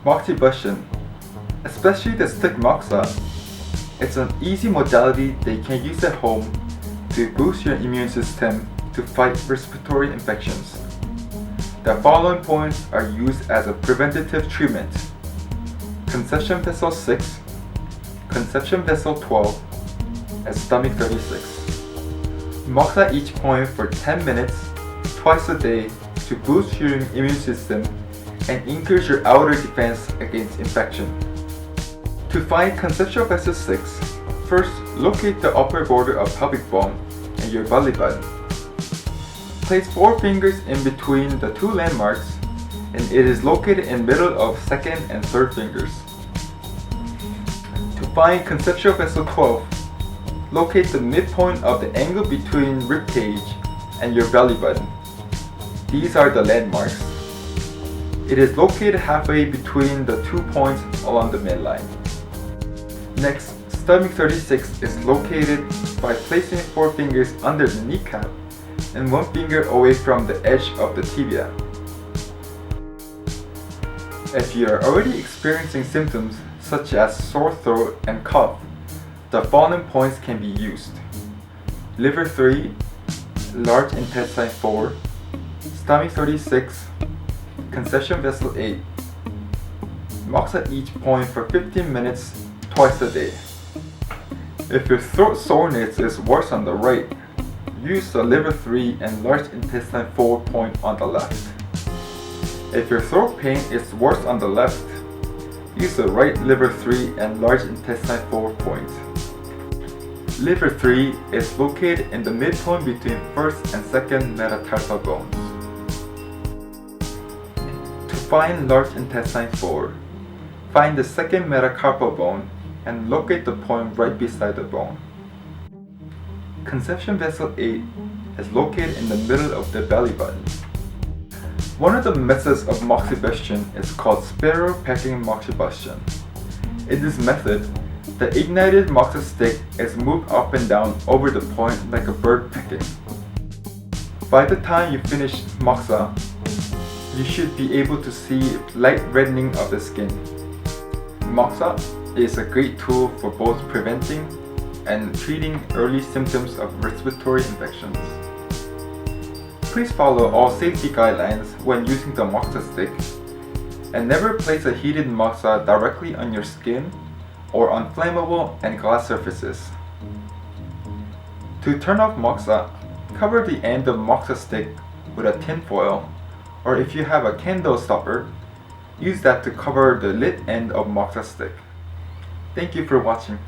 Moxibustion, especially the stick moxa, it's an easy modality that you can use at home to boost your immune system to fight respiratory infections. The following points are used as a preventative treatment: conception vessel 6, conception vessel 12, and stomach 36. Moxa each point for 10 minutes, twice a day to boost your immune system and increase your outer defense against infection. To find conceptual vessel 6, first locate the upper border of pelvic bone and your belly button. Place 4 fingers in between the 2 landmarks, and it is located in middle of second and third fingers. To find conceptual vessel 12, locate the midpoint of the angle between rib cage and your belly button. These are the landmarks. It is located halfway between the 2 points along the midline. Next, stomach 36 is located by placing 4 fingers under the kneecap and 1 finger away from the edge of the tibia. If you are already experiencing symptoms such as sore throat and cough, the following points can be used: liver 3, large intestine 4, stomach 36, conception vessel 8. Moxa each point for 15 minutes twice a day. If your throat soreness is worse on the right, use the liver 3 and large intestine 4 point on the left. If your throat pain is worse on the left, use the right liver 3 and large intestine 4 point. Liver 3 is located in the midpoint between first and second metatarsal bones. To find large intestine 4, find the second metacarpal bone and locate the point right beside the bone. Conception vessel 8 is located in the middle of the belly button. One of the methods of Moxibustion is called Sparrow Pecking Moxibustion. In this method, the ignited moxa stick is moved up and down over the point like a bird pecking. By the time you finish moxa, you should be able to see light reddening of the skin. Moxa is a great tool for both preventing and treating early symptoms of respiratory infections. Please follow all safety guidelines when using the moxa stick, and never place a heated moxa directly on your skin or on flammable and glass surfaces. To turn off moxa, cover the end of moxa stick with a tin foil, or if you have a candle stopper, use that to cover the lit end of moxa stick. Thank you for watching.